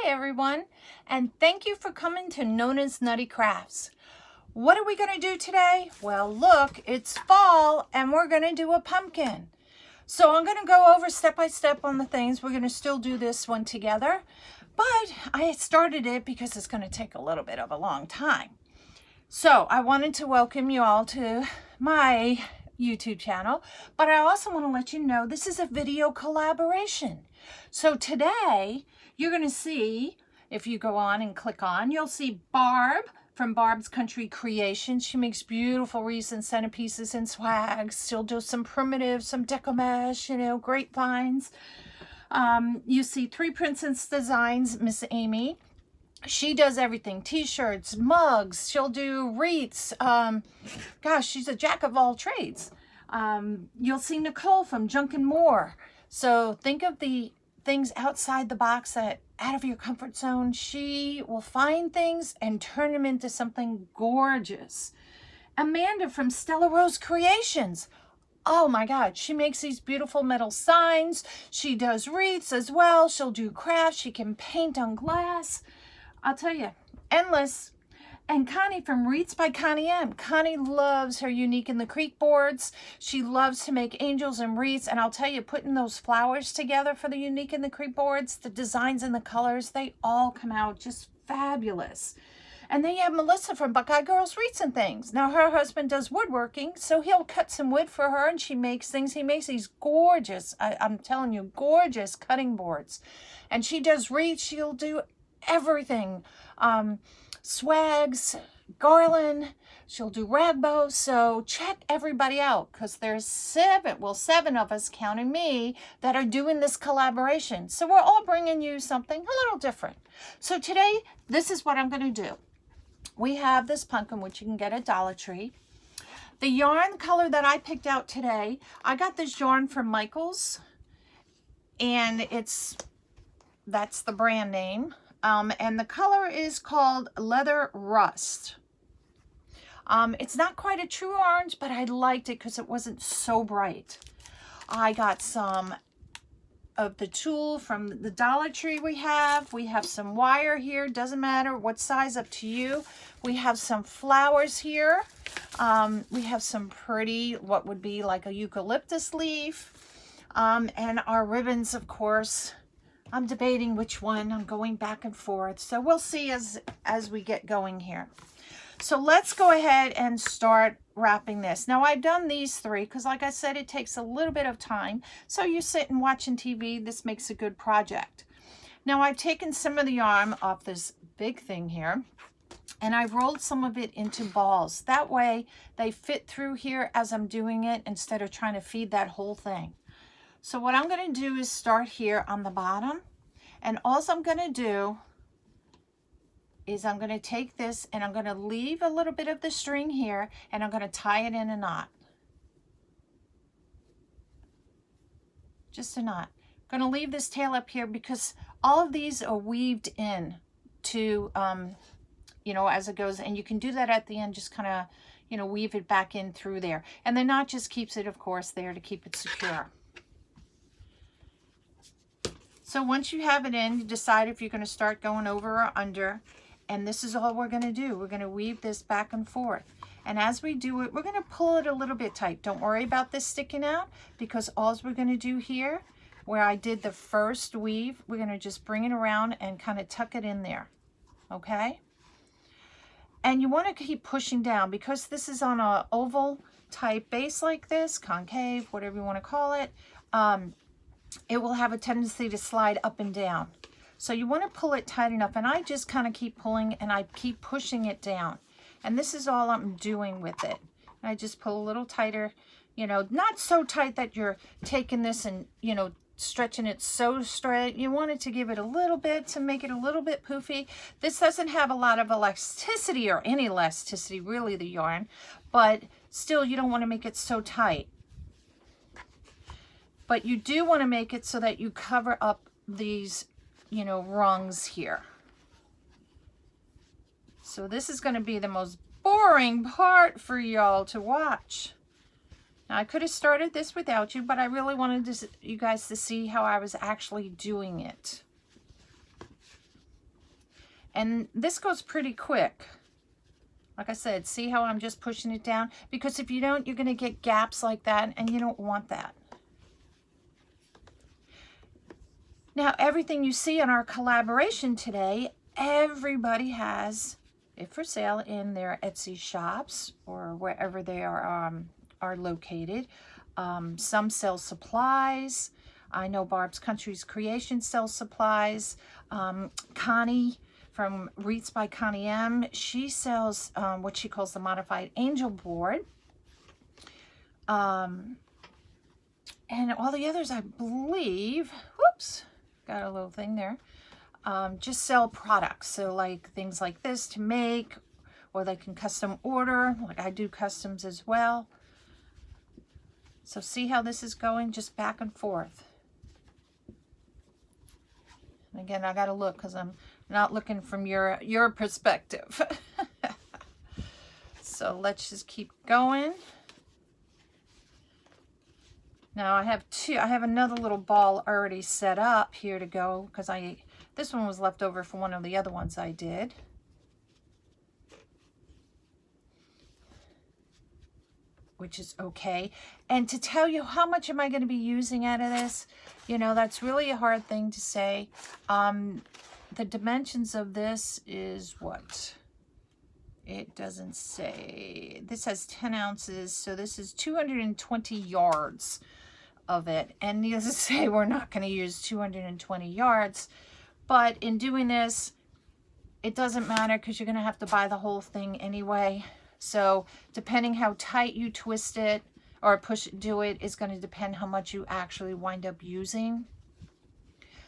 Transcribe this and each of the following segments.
everyone, and thank you for coming to Nonnas Nutty Crafts. What are we going to do today? Well, look, it's fall and we're going to do a pumpkin. So I'm going to go over step by step on the things. We're going to still do this one together, but I started it because it's going to take a little bit of a long time. So I wanted to welcome you all to my YouTube channel, but I also want to let you know this is a video collaboration. So today you're going to see, if you go on and click on, you'll see Barb from Barb's Country Kreations. She makes beautiful wreaths and centerpieces and swags. She'll do some primitive, some decoupage, you know, grapevines. You see Three Princess Designs, Miss Amy. She does everything, t-shirts, mugs, she'll do wreaths. Gosh, she's a jack of all trades. You'll see Nicole from Junk N More. So think of the things outside the box, that out of your comfort zone. She will find things and turn them into something gorgeous. Amanda from Stella Kreations. Oh my God, she makes these beautiful metal signs. She does wreaths as well. She'll do crafts. She can paint on glass. I'll tell you, endless. And Connie from Wreaths by Connie M. Connie loves her Unique in the Creek boards. She loves to make angels and wreaths. And I'll tell you, putting those flowers together for the Unique in the Creek boards, the designs and the colors, they all come out just fabulous. And then you have Melissa from Buckeye Girls Wreaths and Things. Now her husband does woodworking, so he'll cut some wood for her and she makes things. He makes these gorgeous, I'm telling you, gorgeous cutting boards. And she does wreaths. She'll do everything. Swags, garland, she'll do rag bows. So check everybody out, because there's seven of us, counting me, that are doing this collaboration. So we're all bringing you something a little different. So today, this is what I'm going to do. We have this pumpkin, which you can get at Dollar Tree. The yarn color that I picked out today, I got this yarn from Micheals, and that's the brand name. And the color is called Leather Rust. It's not quite a true orange, but I liked it because it wasn't so bright. I got some of the tulle from the Dollar Tree we have. We have some wire here. Doesn't matter what size, up to you. We have some flowers here. We have some pretty, what would be like a eucalyptus leaf. And our ribbons, of course. I'm debating which one. I'm going back and forth. So we'll see as we get going here. So let's go ahead and start wrapping this. Now I've done these three because, like I said, it takes a little bit of time. So you sit and watching TV, this makes a good project. Now I've taken some of the yarn off this big thing here, and I've rolled some of it into balls. That way they fit through here as I'm doing it, instead of trying to feed that whole thing. So what I'm going to do is start here on the bottom, and all I'm going to do is I'm going to take this and I'm going to leave a little bit of the string here, and I'm going to tie it in a knot. Just a knot. I'm going to leave this tail up here because all of these are weaved in to, you know, as it goes, and you can do that at the end, just kind of, you know, weave it back in through there. And the knot just keeps it, of course, there to keep it secure. So once you have it in, you decide if you're going to start going over or under. And this is all we're going to do. We're going to weave this back and forth. And as we do it, we're going to pull it a little bit tight. Don't worry about this sticking out, because all we're going to do here, where I did the first weave, we're going to just bring it around and kind of tuck it in there. Okay? And you want to keep pushing down, because this is on an oval type base like this, concave, whatever you want to call it. It will have a tendency to slide up and down. So you want to pull it tight enough, and I just kind of keep pulling and I keep pushing it down. And this is all I'm doing with it. And I just pull a little tighter, you know, not so tight that you're taking this and, you know, stretching it so straight. You want it to give it a little bit to make it a little bit poofy. This doesn't have a lot of elasticity, or any elasticity really, the yarn, but still you don't want to make it so tight. But you do want to make it so that you cover up these, you know, rungs here. So this is going to be the most boring part for y'all to watch. Now I could have started this without you, but I really wanted you guys to see how I was actually doing it. And this goes pretty quick. Like I said, see how I'm just pushing it down? Because if you don't, you're going to get gaps like that, and you don't want that. Now, everything you see in our collaboration today, everybody has it for sale in their Etsy shops or wherever they are located. Some sell supplies. I know Barbs Country's Kreations sells supplies. Connie from Wreaths by Connie M, she sells what she calls the modified angel board. And all the others, I believe, whoops, got a little thing there, just sell products. So like things like this to make, or they can custom order. Like I do customs as well. So see how this is going, just back and forth. And again, I got to look because I'm not looking from your perspective. So let's just keep going. Now I have another little ball already set up here to go because this one was left over from one of the other ones I did. Which is okay. And to tell you how much am I going to be using out of this, you know, that's really a hard thing to say. The dimensions of this is what? It doesn't say. This has 10 ounces, so this is 220 yards of it. And needless to say, we're not going to use 220 yards. But in doing this, it doesn't matter because you're going to have to buy the whole thing anyway. So depending how tight you twist it or do it is going to depend how much you actually wind up using.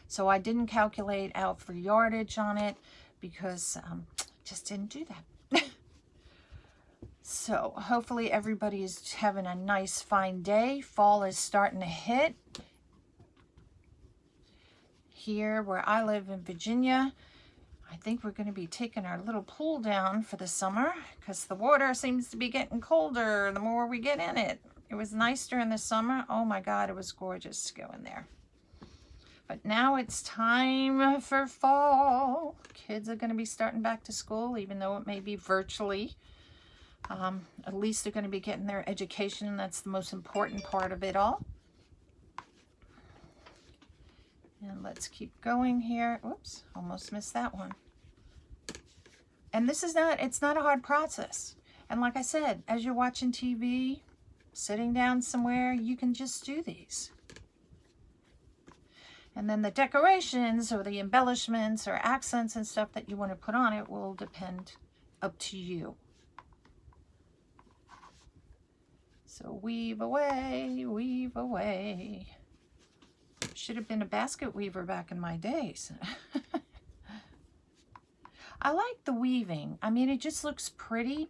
So I didn't calculate out for yardage on it because just didn't do that. So hopefully everybody is having a nice fine day. Fall is starting to hit. Here where I live in Virginia, I think we're going to be taking our little pool down for the summer because the water seems to be getting colder the more we get in it. It was nice during the summer. Oh my God, it was gorgeous to go in there. But now it's time for fall. Kids are going to be starting back to school, even though it may be virtually. At least they're going to be getting their education. That's the most important part of it all. And let's keep going here. Oops, almost missed that one. And this is it's not a hard process. And like I said, as you're watching TV, sitting down somewhere, you can just do these. And then the decorations or the embellishments or accents and stuff that you want to put on it will depend up to you. So weave away, weave away. Should have been a basket weaver back in my days. I like the weaving. I mean, it just looks pretty.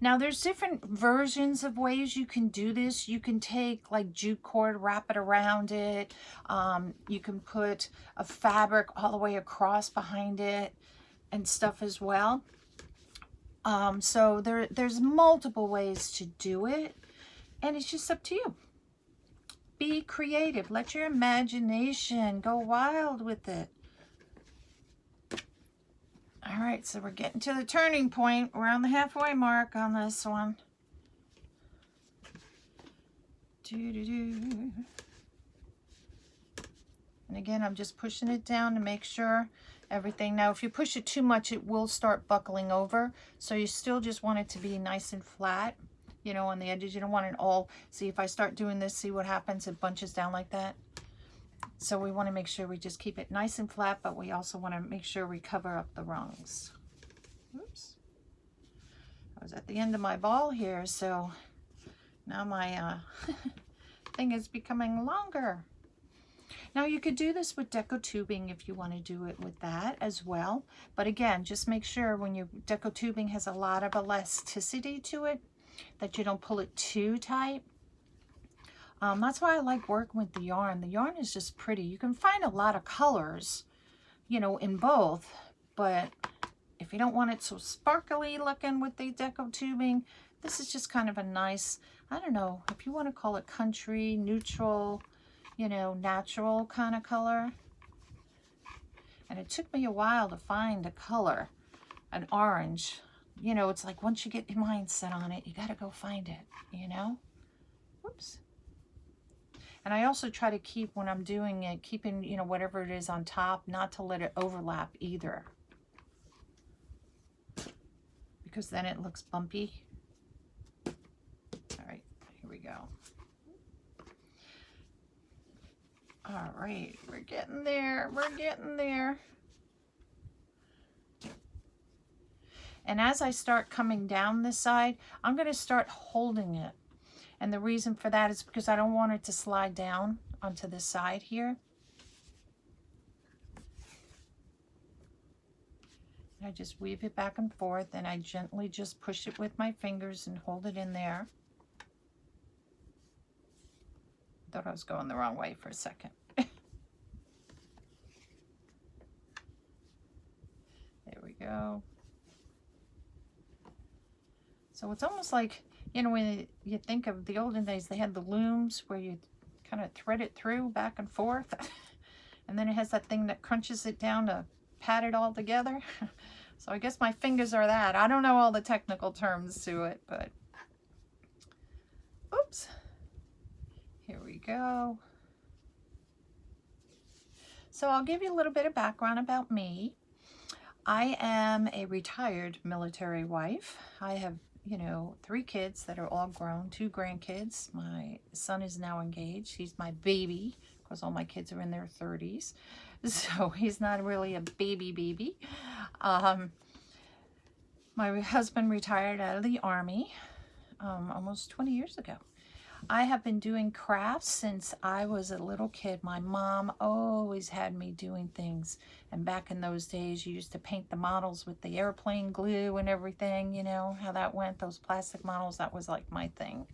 Now, there's different versions of ways you can do this. You can take like jute cord, wrap it around it. You can put a fabric all the way across behind it and stuff as well. So there's multiple ways to do it, and it's just up to you. Be creative. Let your imagination go wild with it. All right, so we're getting to the turning point. We're on the halfway mark on this one. And again, I'm just pushing it down to make sure everything. Now, if you push it too much, it will start buckling over. So you still just want it to be nice and flat. You know, on the edges, you don't want it all. See, if I start doing this, see what happens? It bunches down like that. So we want to make sure we just keep it nice and flat, but we also want to make sure we cover up the rungs. Oops. I was at the end of my ball here, so now my thing is becoming longer. Now you could do this with deco tubing if you want to do it with that as well. But again, just make sure when your deco tubing has a lot of elasticity to it, that you don't pull it too tight. That's why I like working with the yarn. The yarn is just pretty. You can find a lot of colors, you know, in both, but if you don't want it so sparkly looking with the deco tubing, this is just kind of a nice, I don't know, if you want to call it country, neutral, you know, natural kind of color. And it took me a while to find a color, an orange. You know, it's like once you get your mind set on it, you got to go find it, you know? Whoops. And I also try to keep, when I'm doing it, keeping, you know, whatever it is on top, not to let it overlap either. Because then it looks bumpy. All right, here we go. All right, we're getting there. We're getting there. And as I start coming down this side, I'm going to start holding it. And the reason for that is because I don't want it to slide down onto the side here. I just weave it back and forth, and I gently just push it with my fingers and hold it in there. Thought I was going the wrong way for a second. There we go. So it's almost like, you know, when you think of the olden days, they had the looms where you kind of thread it through back and forth. And then it has that thing that crunches it down to pat it all together. So I guess my fingers are that. I don't know all the technical terms to it, but oops. Here we go. So I'll give you a little bit of background about me. I am a retired military wife. I have, you know, 3 kids that are all grown, 2 grandkids. My son is now engaged. He's my baby, because all my kids are in their 30s. So he's not really a baby. My husband retired out of the Army almost 20 years ago. I have been doing crafts since I was a little kid. My mom always had me doing things. And back in those days, you used to paint the models with the airplane glue and everything, you know, how that went, those plastic models, that was like my thing.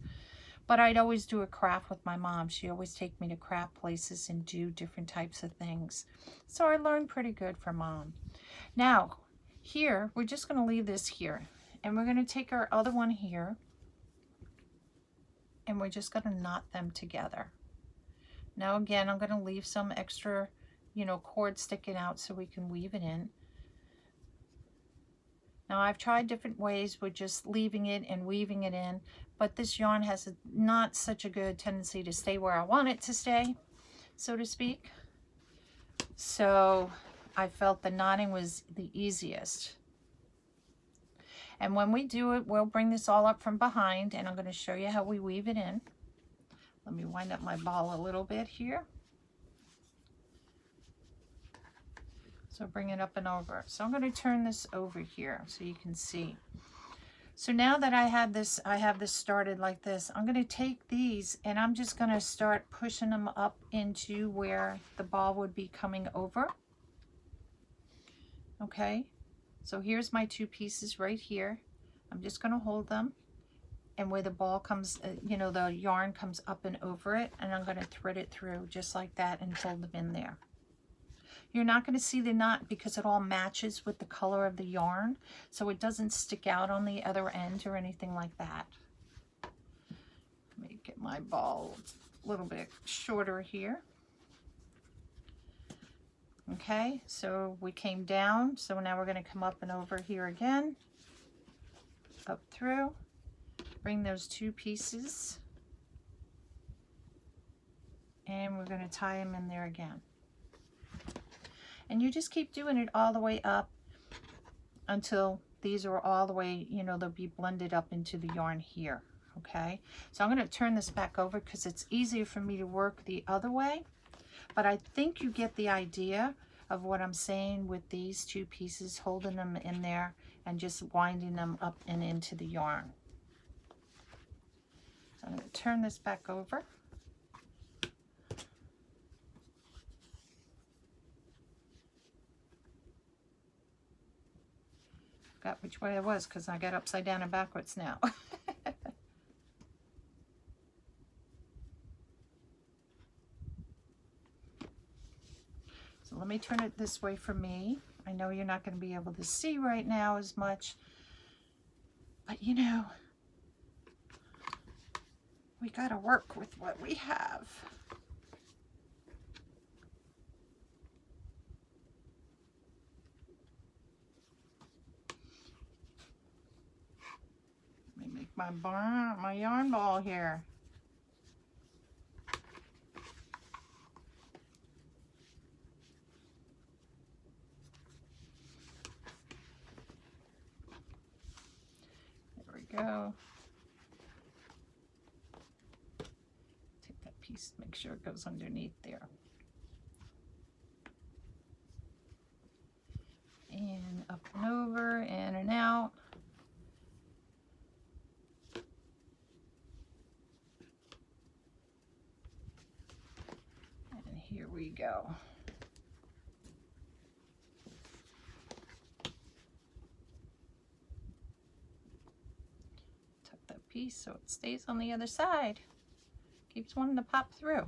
But I'd always do a craft with my mom. She'd always take me to craft places and do different types of things. So I learned pretty good from Mom. Now, here, we're just going to leave this here. And we're going to take our other one here. And we're just going to knot them together. Now again, I'm going to leave some extra, you know, cord sticking out so we can weave it in. Now I've tried different ways with just leaving it and weaving it in, but this yarn has not such a good tendency to stay where I want it to stay, so to speak. So I felt the knotting was the easiest. And when we do it, we'll bring this all up from behind, and I'm going to show you how we weave it in. Let me wind up my ball a little bit here. So bring it up and over. So I'm going to turn this over here so you can see. So now that I have this started like this, I'm going to take these and I'm just going to start pushing them up into where the ball would be coming over. Okay, so here's my 2 pieces right here. I'm just going to hold them, and where the ball comes, you know, the yarn comes up and over it, and I'm going to thread it through just like that and hold them in there. You're not going to see the knot because it all matches with the color of the yarn, so it doesn't stick out on the other end or anything like that. Let me get my ball a little bit shorter here. Okay, so we came down, so now we're going to come up and over here again, up through, bring those 2 pieces, and we're going to tie them in there again. And you just keep doing it all the way up until these are all the way, you know, they'll be blended up into the yarn here. Okay, so I'm going to turn this back over because it's easier for me to work the other way. But I think you get the idea of what I'm saying with these 2 pieces, holding them in there and just winding them up and into the yarn. So I'm going to turn this back over. Forgot which way I was because I got upside down and backwards now. So let me turn it this way for me. I know you're not going to be able to see right now as much, but you know, we got to work with what we have. my yarn ball here. There we go. Take that piece, make sure it goes underneath there. And up and over, in and out. And here we go. Tuck that piece so it stays on the other side. Keeps wanting to pop through.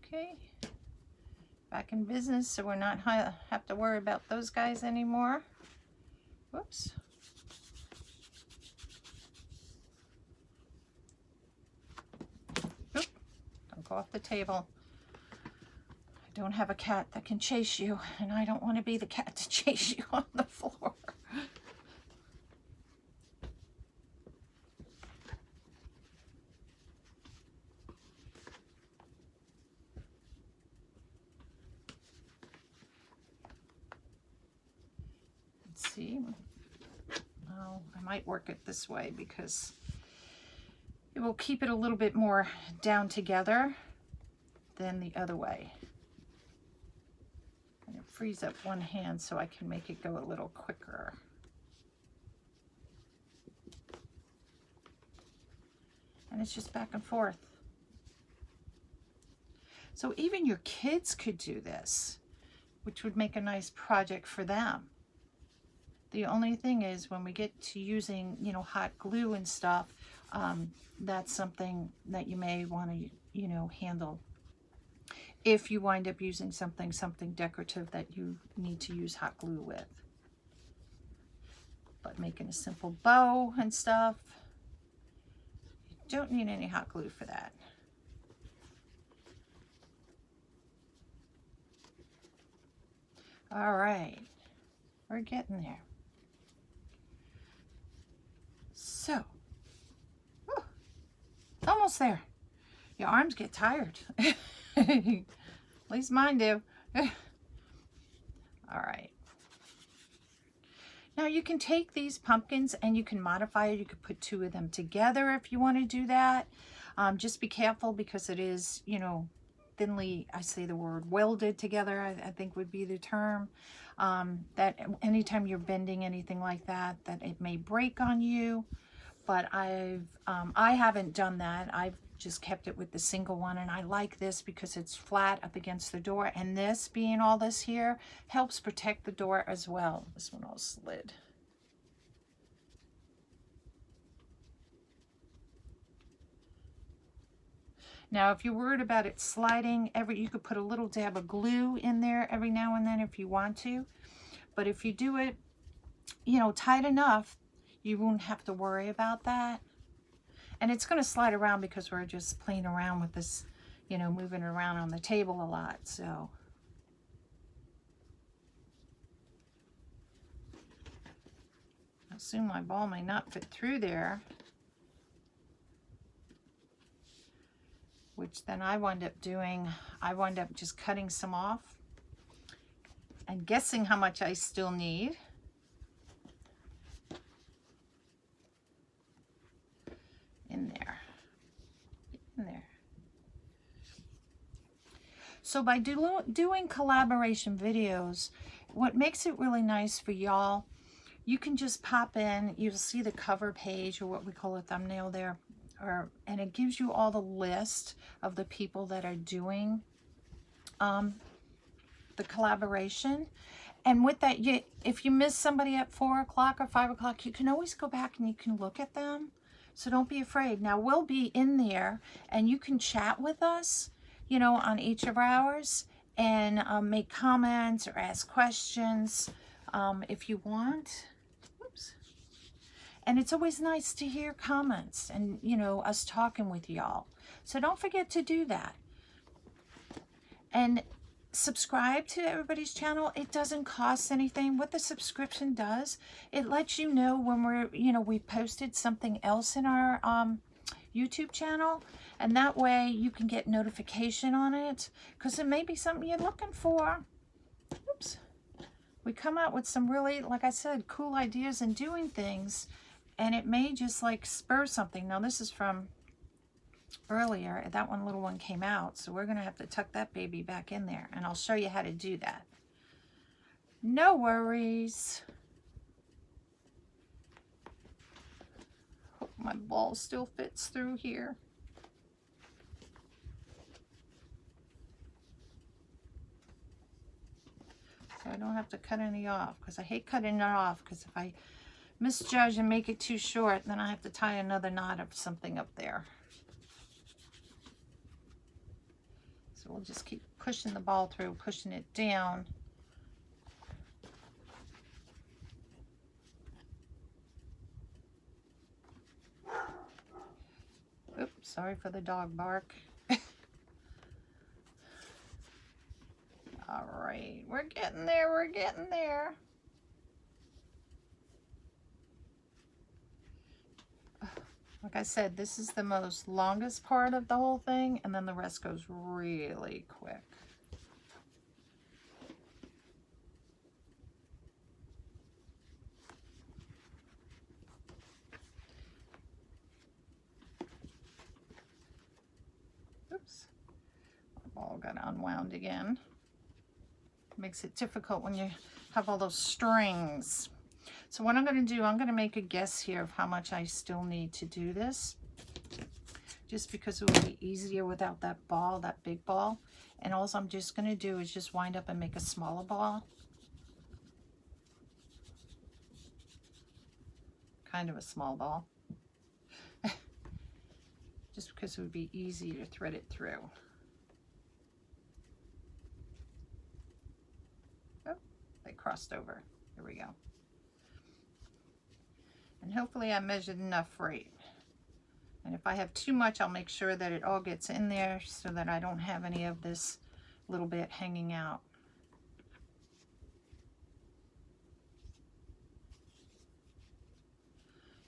Okay, back in business, so we're not have to worry about those guys anymore. Whoops. Oop, don't go off the table. I don't have a cat that can chase you, and I don't want to be the cat to chase you on the floor. See, oh, I might work it this way because it will keep it a little bit more down together than the other way. And it frees up one hand so I can make it go a little quicker. And it's just back and forth. So even your kids could do this, which would make a nice project for them. The only thing is when we get to using, you know, hot glue and stuff, that's something that you may want to, you know, handle. If you wind up using something decorative that you need to use hot glue with. But making a simple bow and stuff, you don't need any hot glue for that. All right, we're getting there. So, whew, almost there. Your arms get tired. At least mine do. All right. Now you can take these pumpkins and you can modify it. You could put two of them together if you want to do that. Just be careful because it is, you know, thinly, I say the word welded together, I think would be the term. That anytime you're bending anything like that, that it may break on you. But I haven't done that. I've just kept it with the single one, and I like this because it's flat up against the door, and this being all this here helps protect the door as well. This one all slid. Now, if you're worried about it sliding, you could put a little dab of glue in there every now and then if you want to. But if you do it, you know, tight enough, you won't have to worry about that. And it's going to slide around because we're just playing around with this, you know, moving around on the table a lot. So I assume my ball may not fit through there, which then I wind up doing, I wind up just cutting some off and guessing how much I still need. In there. So by doing collaboration videos, what makes it really nice for y'all, you can just pop in, you'll see the cover page, or what we call a thumbnail there, and it gives you all the list of the people that are doing the collaboration. And with that, if you miss somebody at 4 o'clock or 5 o'clock, you can always go back and you can look at them. So don't be afraid. Now we'll be in there and you can chat with us, you know, on each of ours and make comments or ask questions if you want. Oops. And it's always nice to hear comments and, you know, us talking with y'all. So don't forget to do that. And subscribe to everybody's channel. It doesn't cost anything. What the subscription does, it lets you know when we're, we've posted something else in our YouTube channel, and that way you can get notification on it, because it may be something you're looking for. Oops. We come out with some really, like I said, cool ideas and doing things, and it may just like spur something. Now this is from earlier. That little one came out, so we're gonna have to tuck that baby back in there, and I'll show you how to do that. No worries. Hope my ball still fits through here. So I don't have to cut any off, because I hate cutting it off, because if I misjudge and make it too short, then I have to tie another knot of something up there. So we'll just keep pushing the ball through, pushing it down. Oops, sorry for the dog bark. All right, we're getting there, we're getting there. Like I said, this is the most longest part of the whole thing, and then the rest goes really quick. Oops, the ball got unwound again. Makes it difficult when you have all those strings. So what I'm going to do, I'm going to make a guess here of how much I still need to do this, just because it would be easier without that ball, that big ball. And all I'm just going to do is just wind up and make a smaller ball. Kind of a small ball. Just because it would be easy to thread it through. Oh, they crossed over. Here we go. And hopefully I measured enough right. And if I have too much, I'll make sure that it all gets in there so that I don't have any of this little bit hanging out.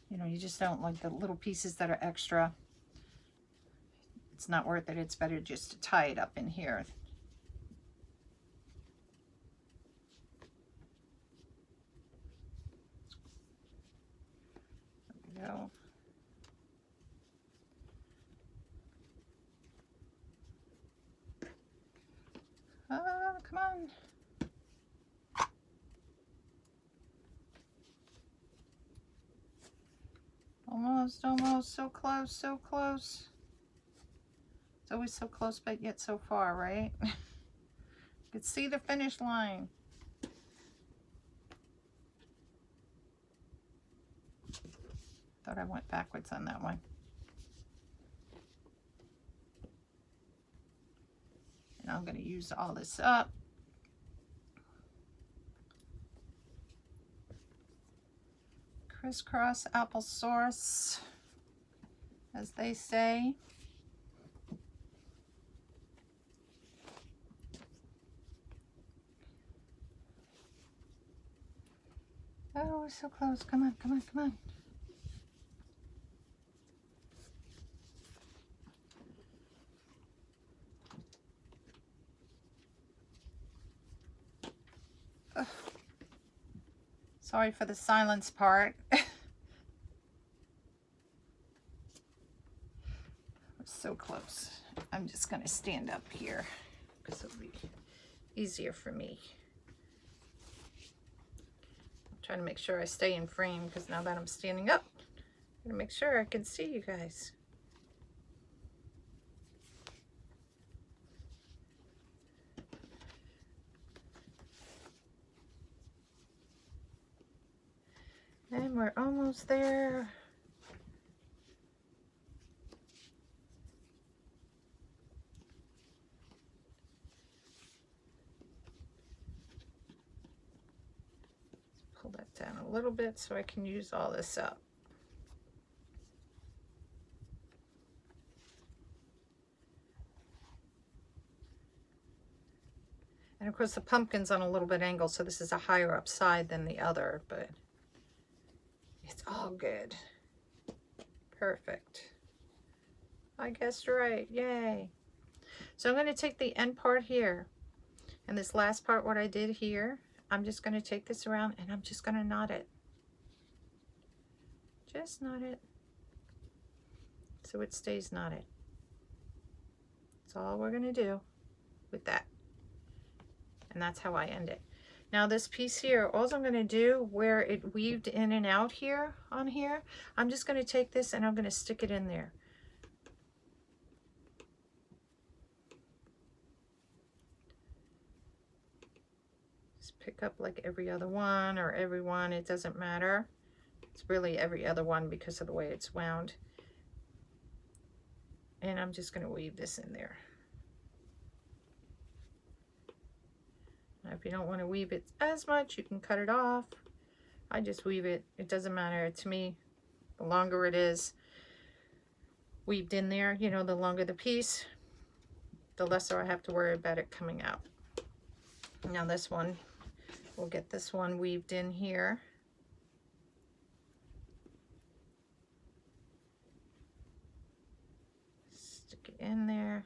You just don't like the little pieces that are extra. It's not worth it. It's better just to tie it up in here. Go. Come on. Almost, almost, so close, so close. It's always so close, but yet so far, right? You can see the finish line. Thought I went backwards on that one. And I'm going to use all this up. Crisscross applesauce, as they say. Oh, we're so close. Come on, come on, come on. Ugh. Sorry for the silence part. We're so close. I'm just going to stand up here because it'll be easier for me. I'm trying to make sure I stay in frame because now that I'm standing up, I'm going to make sure I can see you guys. And we're almost there. Let's pull that down a little bit so I can use all this up. And of course the pumpkin's on a little bit angle, so this is a higher up side than the other, but it's all good. Perfect. I guessed right, yay. So I'm going to take the end part here, and this last part, what I did here, I'm just going to take this around and I'm just going to knot it. Just knot it so it stays knotted. That's all we're going to do with that. And that's how I end it. Now this piece here, all I'm going to do where it weaved in and out here on here, I'm just going to take this and I'm going to stick it in there. Just pick up like every other one or every one, it doesn't matter. It's really every other one because of the way it's wound. And I'm just going to weave this in there. Now, if you don't want to weave it as much, you can cut it off. I just weave it. It doesn't matter to me. The longer it is weaved in there, you know, the longer the piece, the lesser I have to worry about it coming out. Now this one, we'll get this one weaved in here. Stick it in there.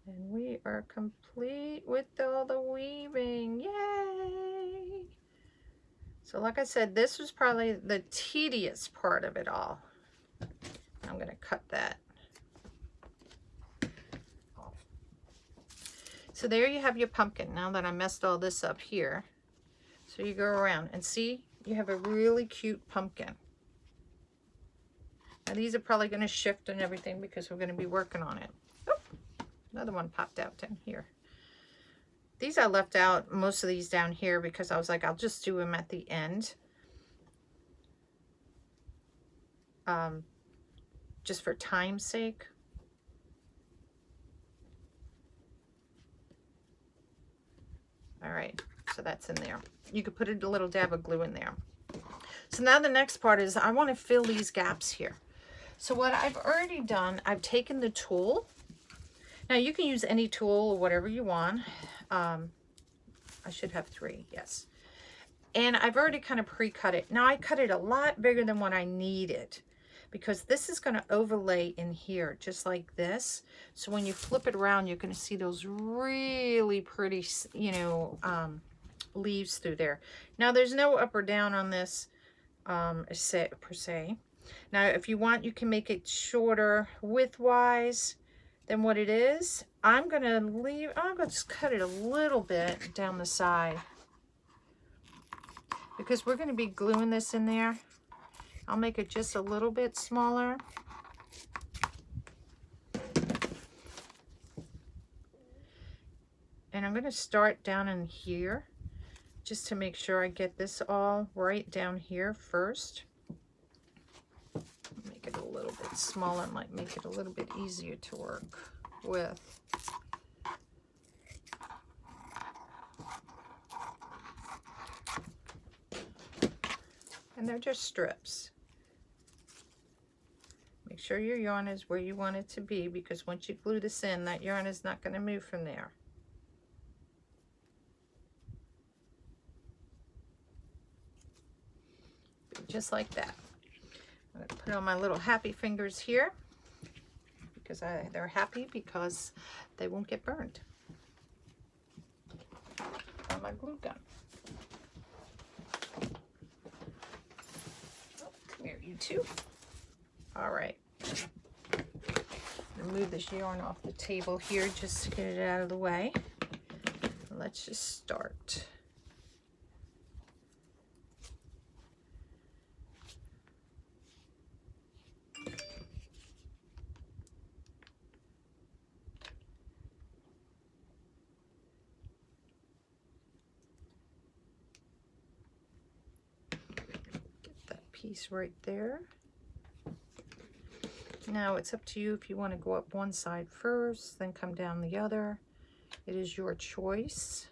And we are complete with all the weaving. Yay! So like I said, this was probably the tedious part of it all. I'm going to cut that off. So there you have your pumpkin. Now that I messed all this up here. So you go around and see, you have a really cute pumpkin. Now these are probably going to shift and everything because we're going to be working on it. Another one popped out down here. These I left out, most of these down here, because I was like, I'll just do them at the end. Just for time's sake. All right, so that's in there. You could put a little dab of glue in there. So now the next part is I want to fill these gaps here. So what I've already done, I've taken the tulle. Now you can use any tulle or whatever you want. I should have 3, yes. And I've already kind of pre-cut it. Now I cut it a lot bigger than what I needed because this is going to overlay in here just like this. So when you flip it around, you're going to see those really pretty, you know, leaves through there. Now there's no up or down on this per se. Now if you want, you can make it shorter width-wise than what it is. I'm gonna just cut it a little bit down the side because we're gonna be gluing this in there. I'll make it just a little bit smaller. And I'm gonna start down in here just to make sure I get this all right down here first. Make it a little bit smaller, might make it a little bit easier to work with. And they're just strips. Make sure your yarn is where you want it to be because once you glue this in, that yarn is not going to move from there. Just like that. I'm going to put on my little happy fingers here because they're happy because they won't get burned on my glue gun. Oh, come here, you two. All right. I'm going to move this yarn off the table here just to get it out of the way. Let's just start. Piece right there. Now it's up to you if you want to go up one side first, then come down the other. It is your choice.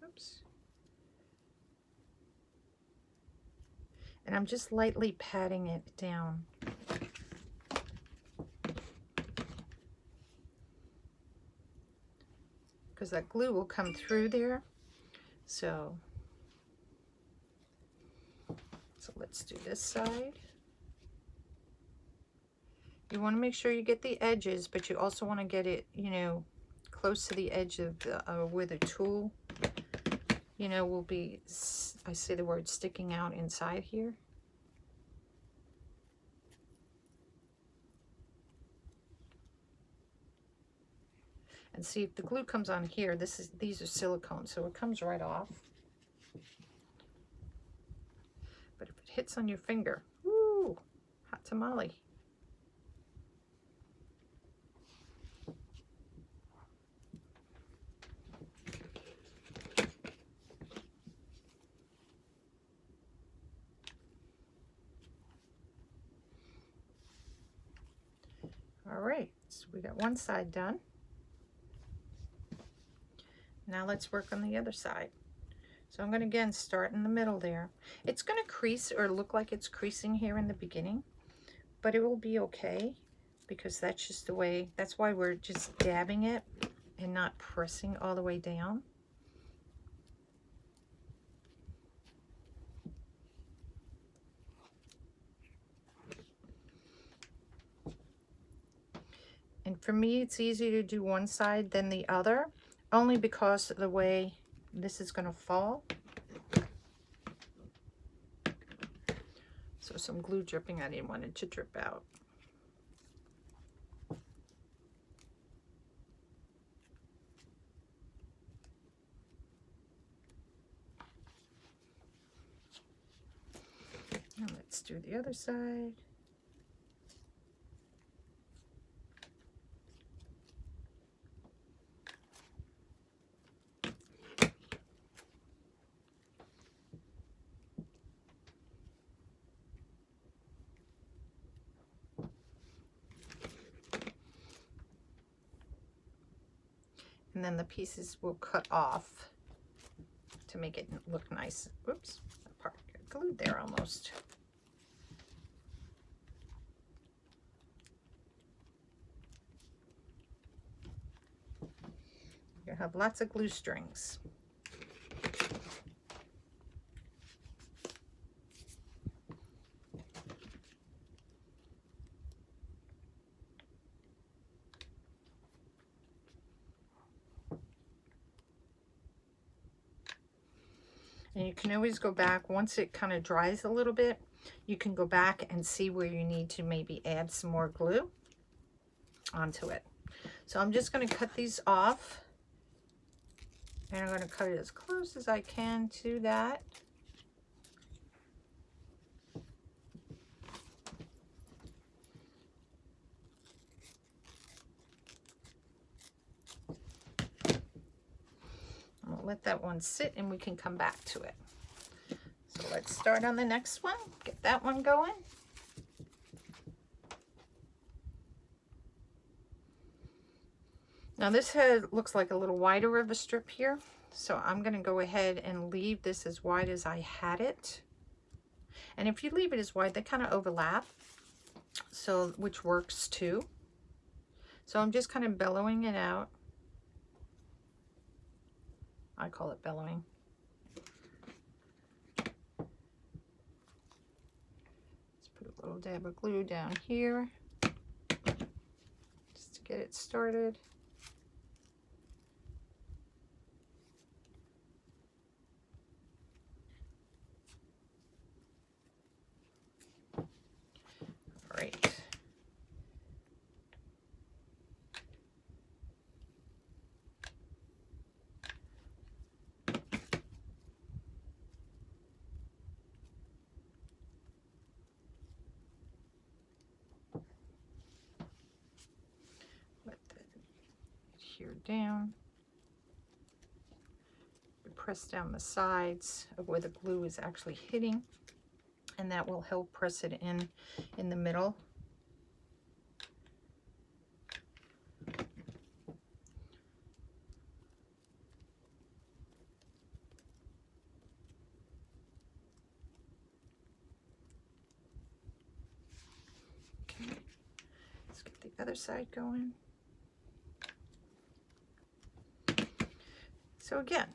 Oops. And I'm just lightly patting it down. that glue will come through there. So let's do this side. You want to make sure you get the edges, but you also want to get it, you know, close to the edge of the where the tool, you know, will be, I say the word, sticking out inside here. And see, if the glue comes on here, these are silicone, so it comes right off. But if it hits on your finger, woo, hot tamale. All right, so we got one side done. Now let's work on the other side. So I'm going to again start in the middle there. It's going to crease or look like it's creasing here in the beginning, but it will be okay because that's just the way, that's why we're just dabbing it and not pressing all the way down. And for me, it's easier to do one side than the other, only because of the way this is going to fall. So some glue dripping, I didn't want it to drip out. And let's do the other side. And then the pieces will cut off to make it look nice. Oops, that part got glued there almost. You have lots of glue strings. And you can always go back, once it kind of dries a little bit, you can go back and see where you need to maybe add some more glue onto it. So I'm just going to cut these off. And I'm going to cut it as close as I can to that. I'll let that one sit and we can come back to it. So let's start on the next one. Get that one going. Now this head looks like a little wider of a strip here. So I'm going to go ahead and leave this as wide as I had it. And if you leave it as wide, they kind of overlap. So, which works too. So I'm just kind of bellowing it out. I call it bellowing. Let's put a little dab of glue down here just to get it started. All right. Here down. Press down the sides of where the glue is actually hitting, and that will help press it in the middle. Okay, let's get the other side going. So again,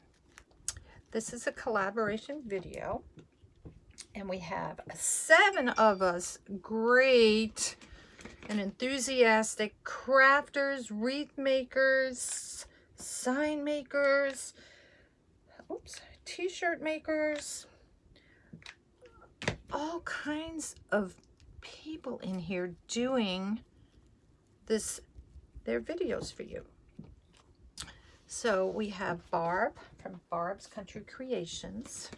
this is a collaboration video, and we have 7 of us great and enthusiastic crafters, wreath makers, sign makers, oops, t-shirt makers, all kinds of people in here doing their videos for you. So we have Barb from Barb's Country Kreations.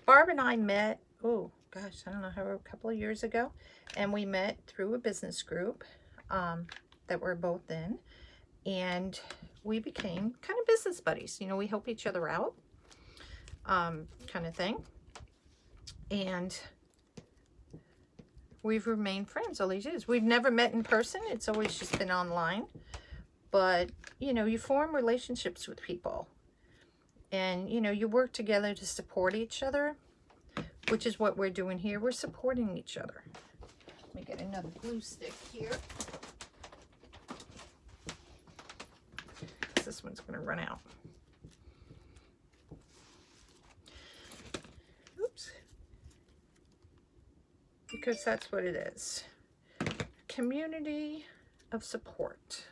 Barb and I met, oh gosh, I don't know, a couple of years ago, and we met through a business group that we're both in, and we became kind of business buddies. You know, we help each other out, kind of thing, and we've remained friends all these years. We've never met in person. It's always just been online. But, you know, you form relationships with people. And, you know, you work together to support each other, which is what we're doing here. We're supporting each other. Let me get another glue stick here. This one's going to run out. Oops. Because that's what it is. Community of support.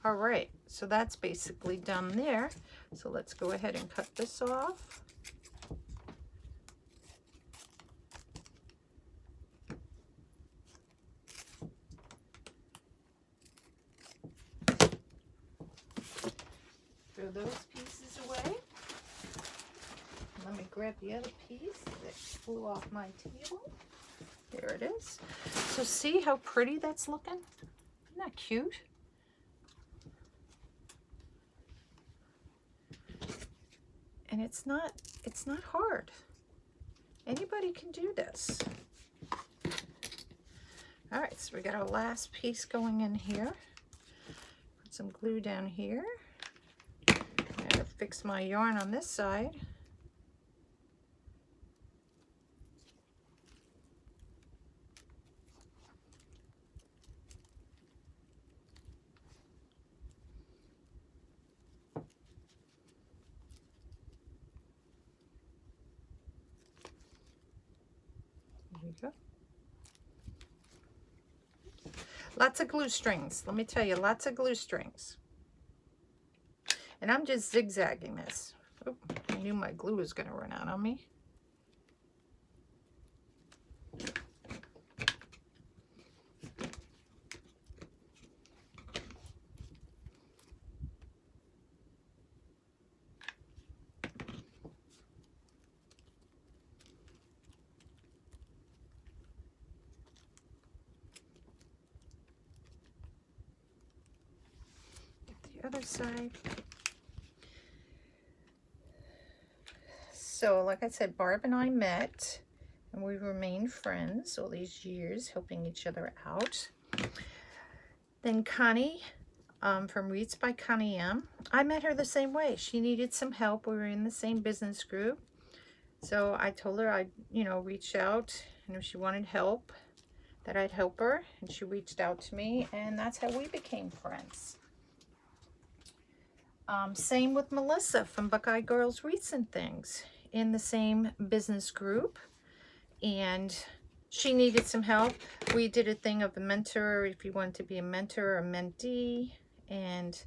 All right, so that's basically done there. So let's go ahead and cut this off. Throw those pieces away. Let me grab the other piece that flew off my table. There it is. So see how pretty that's looking? Isn't that cute? And it's not hard. Anybody can do this. All right, so we got our last piece going in here. Put some glue down here. I'm gonna fix my yarn on this side. There you go. Lots of glue strings. Let me tell you, lots of glue strings. And I'm just zigzagging this. Oh, I knew my glue was going to run out on me. Other side. So like I said, Barb and I met and we remained friends all these years, helping each other out. Then Connie from Wreaths by Connie M. I met her the same way. She needed some help. We were in the same business group. So I told her I'd, you know, reach out, and if she wanted help, that I'd help her. And she reached out to me, and that's how we became friends. Same with Melissa from Buckeye Girls Wreaths and Things, in the same business group, and she needed some help. We did a thing of a mentor, if you want to be a mentor or a mentee, and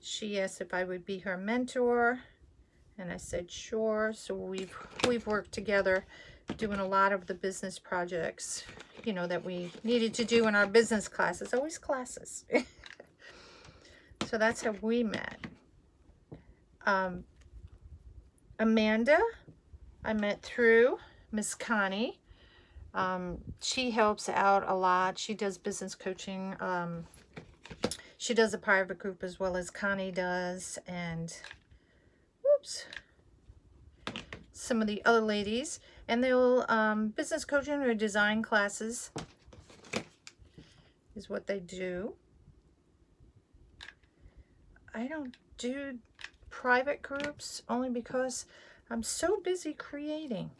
she asked if I would be her mentor, and I said sure. So we've worked together doing a lot of the business projects, you know, that we needed to do in our business classes. Always classes. So that's how we met. Amanda, I met through Miss Connie. She helps out a lot. She does business coaching. She does a private group as well as Connie does. And, whoops, some of the other ladies. And they'll, business coaching or design classes is what they do. I don't do private groups only because I'm so busy creating.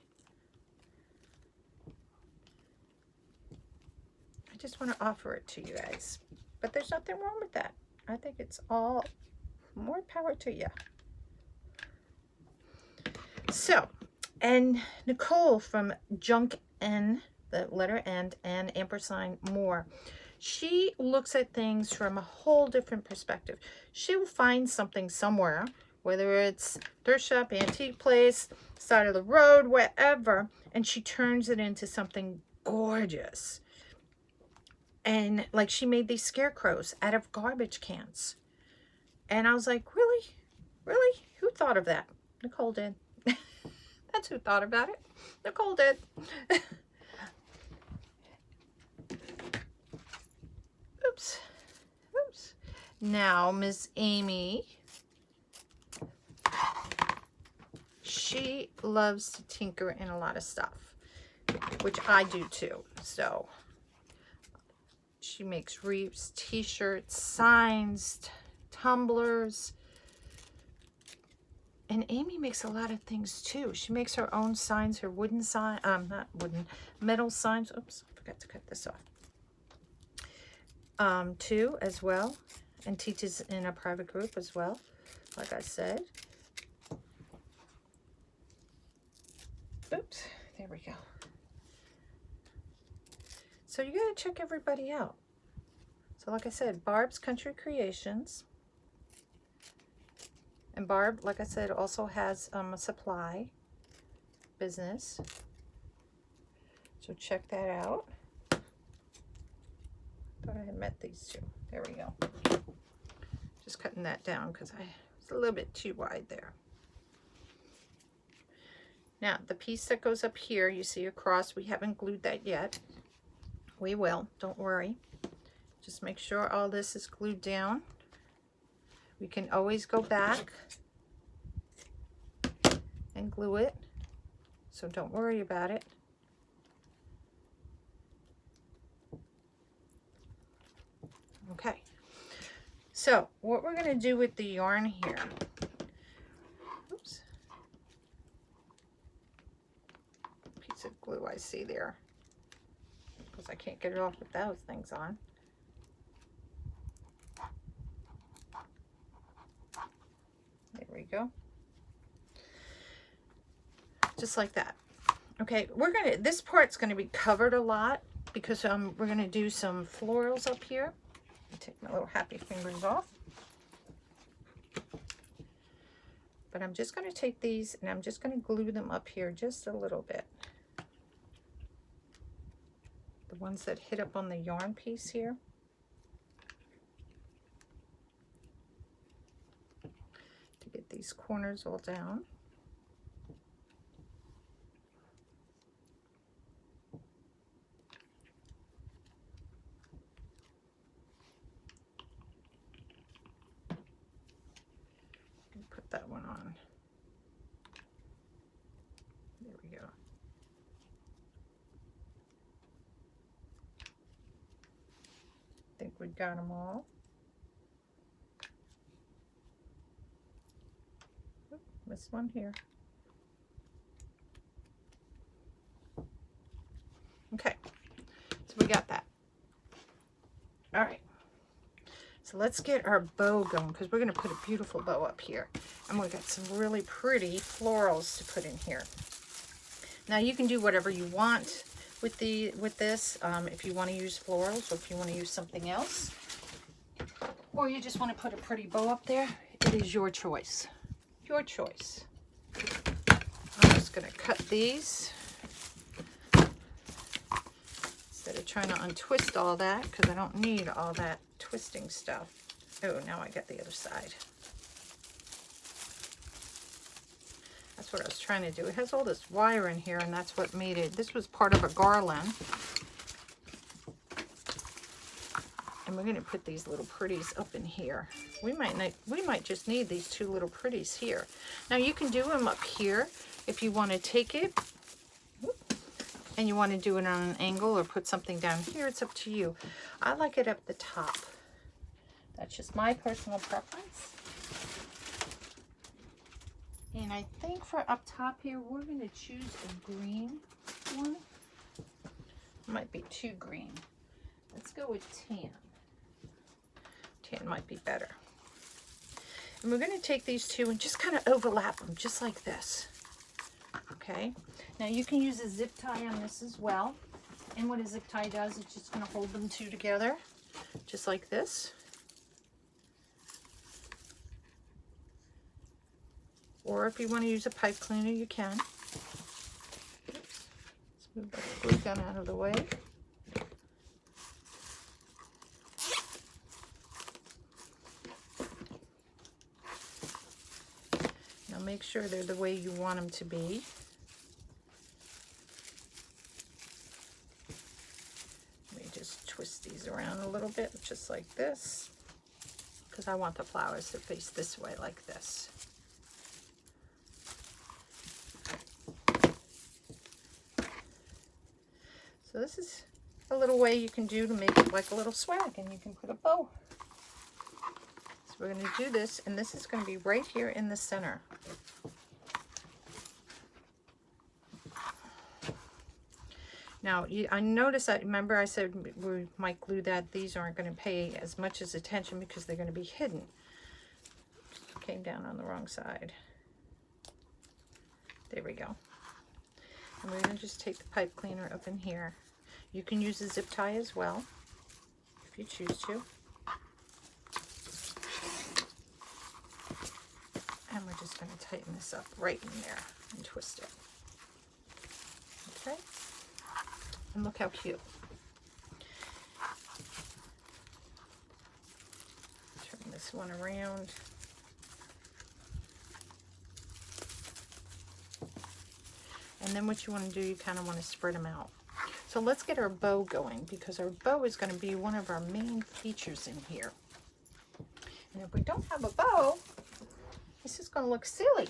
I just want to offer it to you guys. But there's nothing wrong with that. I think it's all more power to you. So, and Nicole from Junk N, the letter N, and ampersand more. She looks at things from a whole different perspective. She'll find something somewhere, whether it's thrift shop, antique place, side of the road, wherever, and she turns it into something gorgeous. And like she made these scarecrows out of garbage cans. And I was like, really? Really? Who thought of that? Nicole did. That's who thought about it. Nicole did. Oops. Oops. Now, Miss Amy, she loves to tinker in a lot of stuff, which I do too. So she makes wreaths, t-shirts, signs, tumblers. And Amy makes a lot of things too. She makes her own signs, her wooden sign, not wooden, metal signs. Oops, I forgot to cut this off. Too, as well, and teaches in a private group as well, like I said. Oops, there we go. So you gotta check everybody out. So like I said, Barb's Country Creations. And Barb, like I said, also has a supply business. So check that out. Thought I had met these two. There we go. Just cutting that down because it's a little bit too wide there. Now, the piece that goes up here, you see across, we haven't glued that yet. We will, don't worry. Just make sure all this is glued down. We can always go back and glue it, so don't worry about it. Okay, so what we're going to do with the yarn here, oops, piece of glue I see there, because I can't get it off with those things on. There we go. Just like that. Okay, this part's gonna be covered a lot because we're gonna do some florals up here. Take my little happy fingers off. But I'm just gonna take these and I'm just gonna glue them up here just a little bit. The ones that hit up on the yarn piece here. To get these corners all down. That one on. There we go. I think we got them all. Oop, missed one here. Okay, so we got that. All right. So let's get our bow going because we're going to put a beautiful bow up here. And we've got some really pretty florals to put in here. Now you can do whatever you want with this. If you want to use florals or if you want to use something else. Or you just want to put a pretty bow up there. It is your choice. Your choice. I'm just going to cut these. Instead of trying to untwist all that because I don't need all that twisting stuff. Oh, now I got the other side. That's what I was trying to do. It has all this wire in here, and that's what made it. This was part of a garland. And we're going to put these little pretties up in here. We might just need these two little pretties here. Now you can do them up here if you want to take it and you want to do it on an angle or put something down here. It's up to you. I like it up the top. That's just my personal preference. And I think for up top here, we're going to choose a green one. Might be too green. Let's go with tan. Tan might be better. And we're going to take these two and just kind of overlap them, just like this. Okay. Now you can use a zip tie on this as well. And what a zip tie does, it's just going to hold them two together, just like this. Or if you want to use a pipe cleaner, you can. Oops. Let's move that glue gun out of the way. Now make sure they're the way you want them to be. Let me just twist these around a little bit, just like this, because I want the flowers to face this way, like this. So this is a little way you can do to make it like a little swag, and you can put a bow. So we're going to do this, and this is going to be right here in the center. Now, I noticed that, remember I said we might glue that. These aren't going to pay as much as attention because they're going to be hidden. Came down on the wrong side. There we go. And we're going to just take the pipe cleaner up in here. You can use a zip tie as well, if you choose to. And we're just going to tighten this up right in there and twist it. Okay? And look how cute. Turn this one around. And then what you want to do, you kind of want to spread them out. So let's get our bow going, because our bow is going to be one of our main features in here. And if we don't have a bow, this is going to look silly.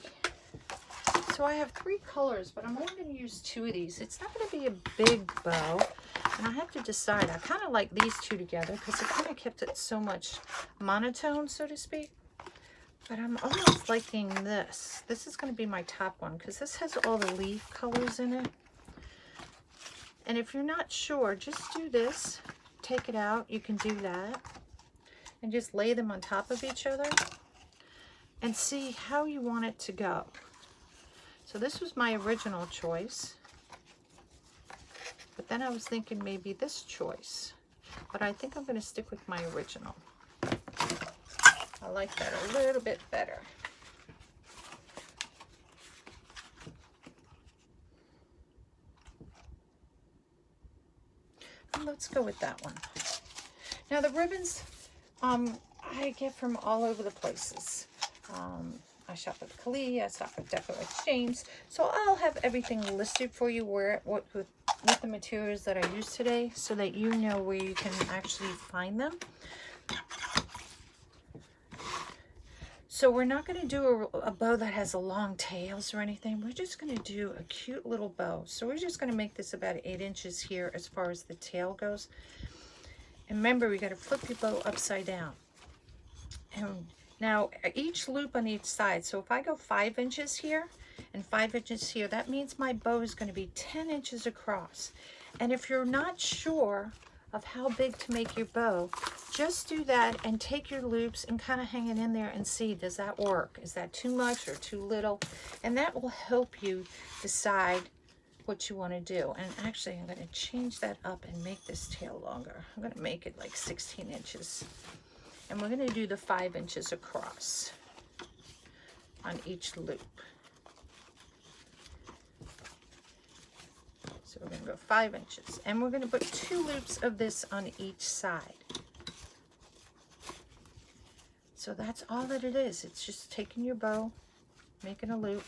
So I have 3 colors, but I'm only going to use 2 of these. It's not going to be a big bow, and I have to decide. I kind of like these 2 together because it kind of kept it so much monotone, so to speak. But I'm almost liking this. This is going to be my top one because this has all the leaf colors in it. And if you're not sure, just do this. Take it out. You can do that. And just lay them on top of each other and see how you want it to go. So this was my original choice. But then I was thinking maybe this choice. But I think I'm going to stick with my original. I like that a little bit better. And let's go with that one. Now the ribbons I get from all over the places. I shop at Connie, I shop at Decor Exchange. So I'll have everything listed for you with the materials that I use today, so that you know where you can actually find them. So we're not going to do a bow that has a long tails or anything. We're just going to do a cute little bow. So we're just going to make this about 8 inches here as far as the tail goes. And remember, we got to flip your bow upside down. And now each loop on each side. So if I go 5 inches here and 5 inches here, that means my bow is going to be 10 inches across. And if you're not sure of how big to make your bow, just do that and take your loops and kind of hang it in there and see, does that work? Is that too much or too little? And that will help you decide what you want to do. And actually, I'm going to change that up and make this tail longer. I'm going to make it like 16 inches. And we're going to do the 5 inches across on each loop. So we're going to go 5 inches, and we're going to put 2 loops of this on each side. So that's all that it is. It's just taking your bow, making a loop,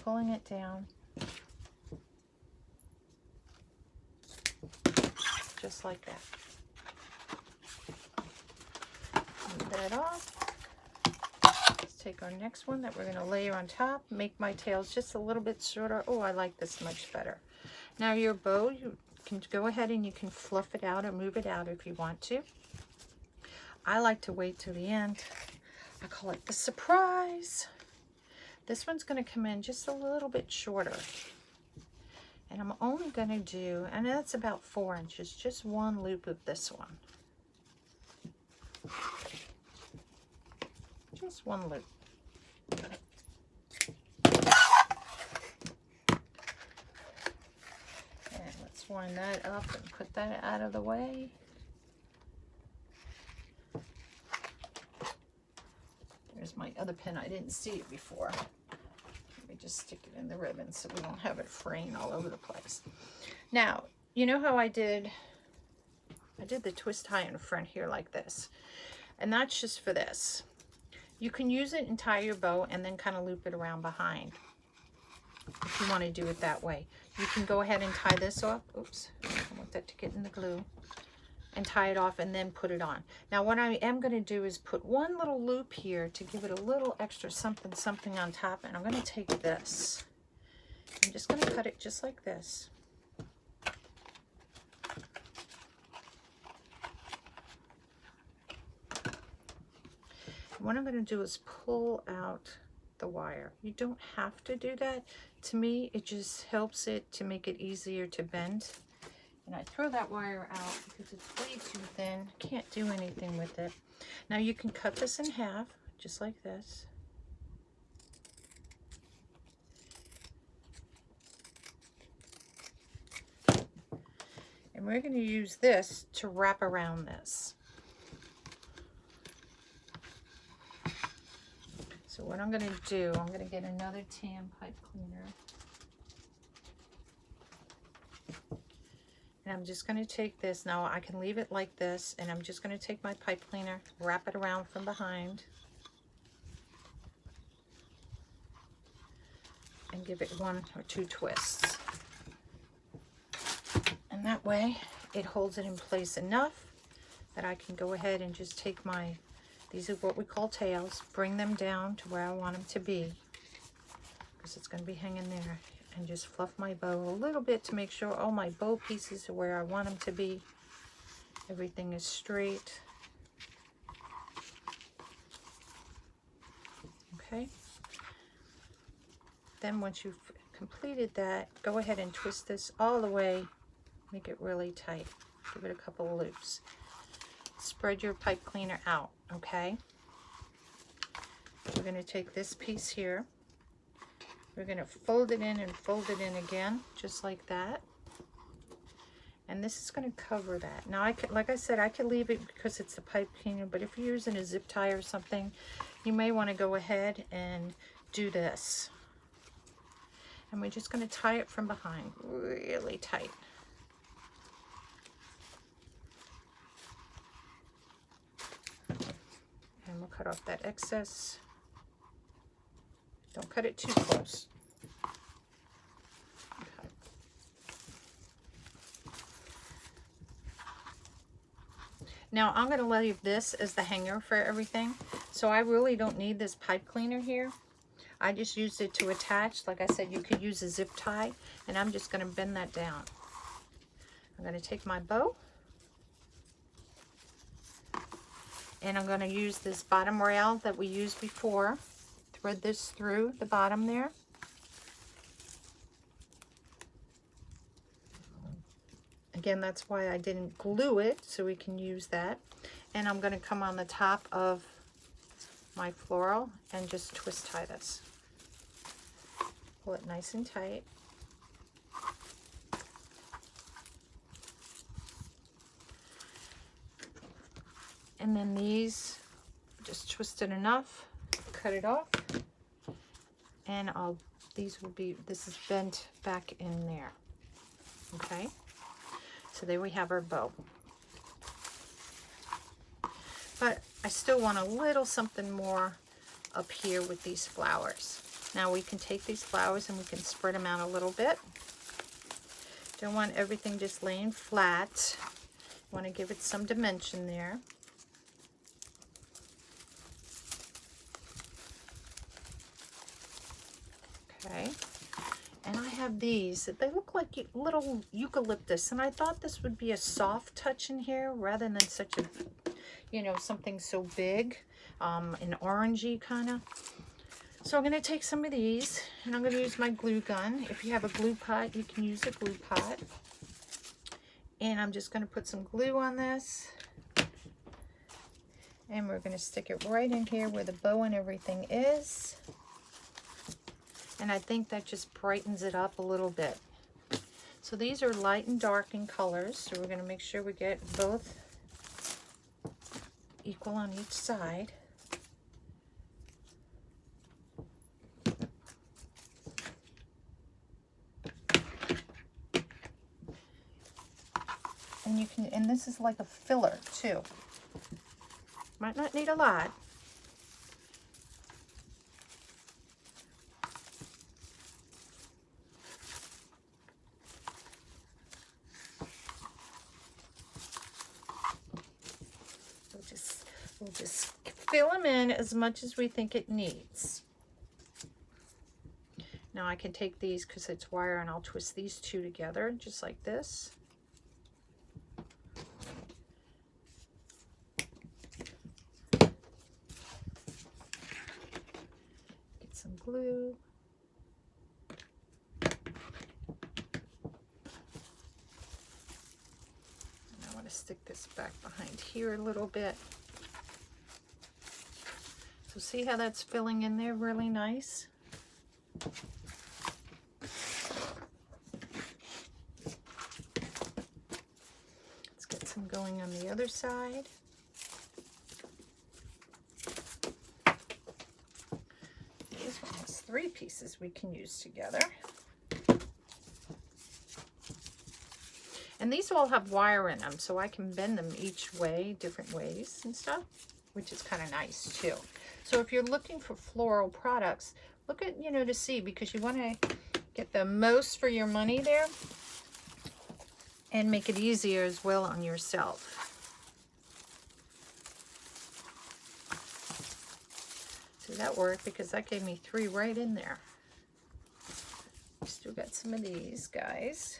pulling it down, just like that. Move that off. Let's take our next one that we're going to layer on top, make my tails just a little bit shorter. Oh, I like this much better. Now your bow, you can go ahead and you can fluff it out or move it out if you want to. I like to wait till the end. I call it the surprise. This one's going to come in just a little bit shorter. And I'm only going to do, and that's about 4 inches, just 1 loop of this one. just one loop. And let's wind that up and put that out of the way. There's my other pin. I didn't see it before. Let me just stick it in the ribbon so we don't have it fraying all over the place. Now, you know how I did the twist tie in front here like this. And that's just for this. You can use it and tie your bow and then kind of loop it around behind. If you want to do it that way. You can go ahead and tie this off. Oops, I don't want that to get in the glue. And tie it off and then put it on. Now what I am going to do is put one little loop here to give it a little extra something on top. And I'm going to take this. I'm just going to cut it just like this. What I'm going to do is pull out the wire. You don't have to do that. To me, it just helps it to make it easier to bend. And I throw that wire out because it's way too thin. Can't do anything with it. Now you can cut this in half, just like this. And we're going to use this to wrap around this. So what I'm going to do, I'm going to get another tan pipe cleaner. And I'm just going to take this. Now I can leave it like this, and I'm just going to take my pipe cleaner, wrap it around from behind, and give it 1 or 2 twists. And that way it holds it in place enough that I can go ahead and just take my, these are what we call tails, bring them down to where I want them to be, because it's going to be hanging there. And just fluff my bow a little bit to make sure all my bow pieces are where I want them to be. Everything is straight. Okay. Then once you've completed that, go ahead and twist this all the way. Make it really tight. Give it a couple of loops. Spread your pipe cleaner out, okay? We're going to take this piece here. We're going to fold it in and fold it in again, just like that. And this is going to cover that. Now, like I said, I could leave it because it's the pipe cleaner, but if you're using a zip tie or something, you may want to go ahead and do this. And we're just going to tie it from behind, really tight. And we'll cut off that excess. Don't cut it too close. Okay. Now I'm going to leave this as the hanger for everything. So I really don't need this pipe cleaner here. I just used it to attach. Like I said, you could use a zip tie. And I'm just going to bend that down. I'm going to take my bow. And I'm going to use this bottom rail that we used before. Thread this through the bottom there. Again, that's why I didn't glue it, so we can use that. And I'm going to come on the top of my floral and just twist tie this. Pull it nice and tight. And then these, just twist it enough. Cut it off, and this is bent back in there. Okay, so there we have our bow. But I still want a little something more up here with these flowers. Now we can take these flowers and we can spread them out a little bit. Don't want everything just laying flat. Want to give it some dimension there. Okay, and I have these. They look like little eucalyptus, and I thought this would be a soft touch in here rather than such a, you know, something so big, an orangey kind of. So I'm going to take some of these, and I'm going to use my glue gun. If you have a glue pot, you can use a glue pot. And I'm just going to put some glue on this. And we're going to stick it right in here where the bow and everything is. And I think that just brightens it up a little bit. So these are light and dark in colors. So we're going to make sure we get both equal on each side. And you can, and this is like a filler too. Might not need a lot. We'll just fill them in as much as we think it needs. Now I can take these because it's wire and I'll twist these two together just like this. Get some glue. And I want to stick this back behind here a little bit. So see how that's filling in there really nice? Let's get some going on the other side. This one has 3 pieces we can use together. And these all have wire in them, so I can bend them each way, different ways and stuff, which is kind of nice too. So if you're looking for floral products, look at, to see, because you want to get the most for your money there and make it easier as well on yourself. See, that worked because that gave me 3 right in there. Still got some of these guys.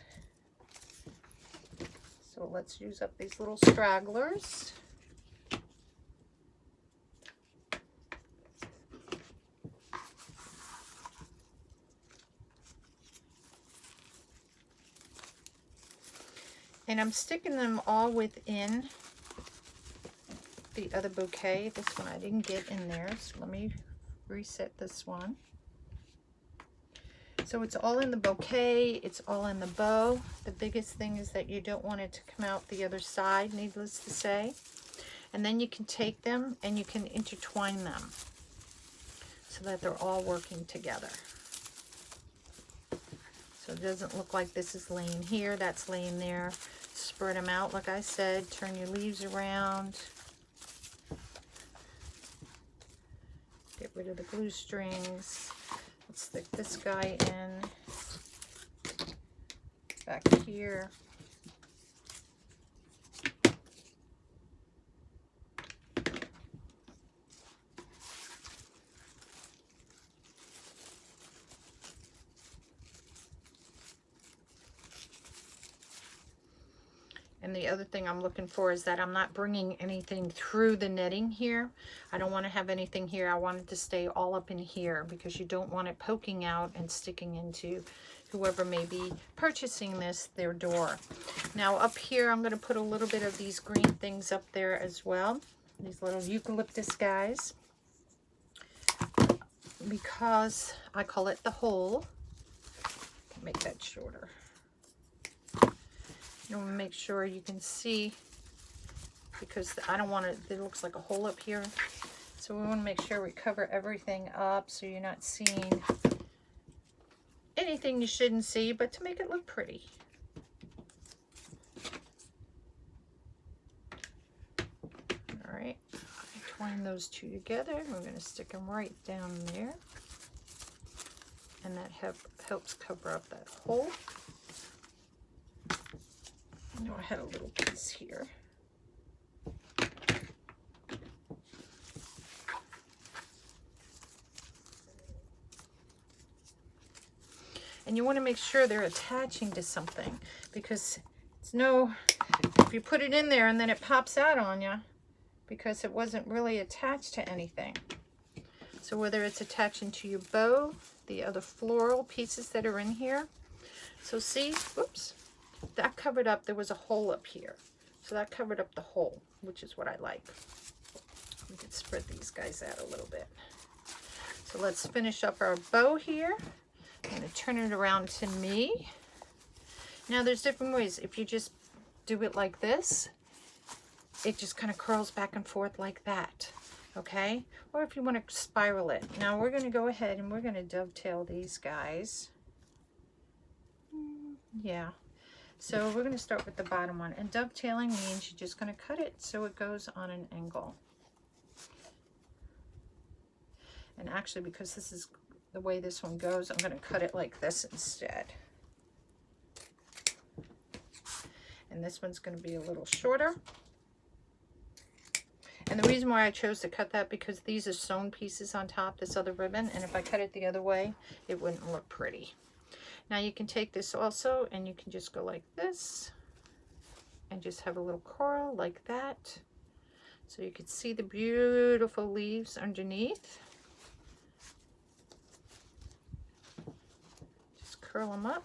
So let's use up these little stragglers. And I'm sticking them all within the other bouquet. This one I didn't get in there, so let me reset this one. So it's all in the bouquet, it's all in the bow. The biggest thing is that you don't want it to come out the other side, needless to say. And then you can take them and you can intertwine them so that they're all working together. So it doesn't look like this is laying here, that's laying there. Spread them out, like I said. Turn your leaves around. Get rid of the glue strings. Let's stick this guy in back here. And the other thing I'm looking for is that I'm not bringing anything through the netting here. I don't want to have anything here. I want it to stay all up in here because you don't want it poking out and sticking into whoever may be purchasing this, their door. Now up here, I'm going to put a little bit of these green things up there as well. These little eucalyptus guys. Because I call it the hole. Make that shorter. You want to make sure you can see, because I don't want it, it looks like a hole up here. So we want to make sure we cover everything up so you're not seeing anything you shouldn't see, but to make it look pretty. All right, twine those two together. We're going to stick them right down there. And that helps cover up that hole. I know I had a little piece here. And you want to make sure they're attaching to something, because it's if you put it in there and then it pops out on you because it wasn't really attached to anything. So whether it's attaching to your bow, the other floral pieces that are in here. So see, whoops. That covered up, there was a hole up here. So that covered up the hole, which is what I like. We could spread these guys out a little bit. So let's finish up our bow here. I'm going to turn it around to me. Now there's different ways. If you just do it like this, it just kind of curls back and forth like that, okay? Or if you want to spiral it. Now we're going to go ahead and we're going to dovetail these guys. Yeah. So we're going to start with the bottom one. And dovetailing means you're just going to cut it so it goes on an angle. And actually, because this is the way this one goes, I'm going to cut it like this instead. And this one's going to be a little shorter. And the reason why I chose to cut that, because these are sewn pieces on top, this other ribbon, and if I cut it the other way, it wouldn't look pretty. Now you can take this also, and you can just go like this, and just have a little coral like that. So you can see the beautiful leaves underneath. Just curl them up.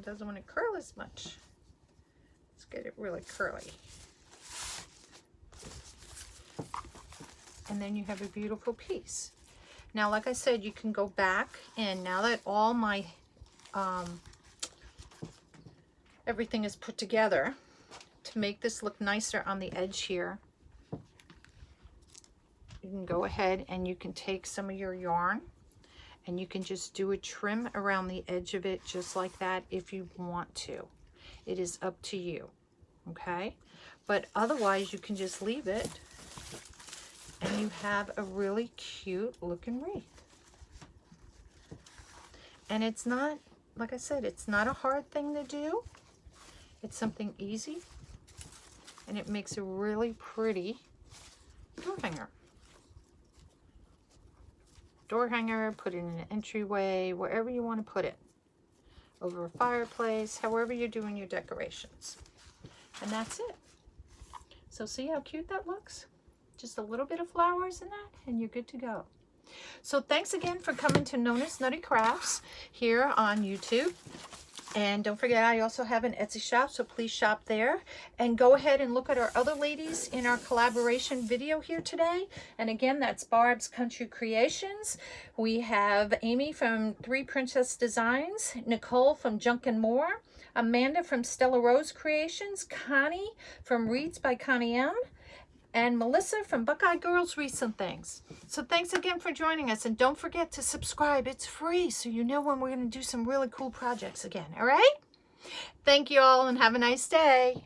Doesn't want to curl as much. Let's get it really curly. And then you have a beautiful piece. Now, like I said, you can go back, and now that all my everything is put together, to make this look nicer on the edge here, you can go ahead and you can take some of your yarn and you can just do a trim around the edge of it just like that if you want to. It is up to you, okay? But otherwise you can just leave it and you have a really cute looking wreath. And it's not, like I said, it's not a hard thing to do. It's something easy and it makes a really pretty door hanger. Door hanger, put it in an entryway, wherever you want to put it. Over a fireplace, however you're doing your decorations. And that's it. So see how cute that looks? Just a little bit of flowers in that and you're good to go. So thanks again for coming to Nonnas Nutty Crafts here on YouTube. And don't forget, I also have an Etsy shop, so please shop there. And go ahead and look at our other ladies in our collaboration video here today. And again, that's Barbs Country Creations. We have Amy from 3 Princess Designs, Nicole from Junk N More, Amanda from Stella Rose Creations, Connie from Wreaths by Connie M, and Melissa from Buckeye Girls Wreaths and Things. So thanks again for joining us, and don't forget to subscribe. It's free, so you know when we're going to do some really cool projects again, all right? Thank you all, and have a nice day.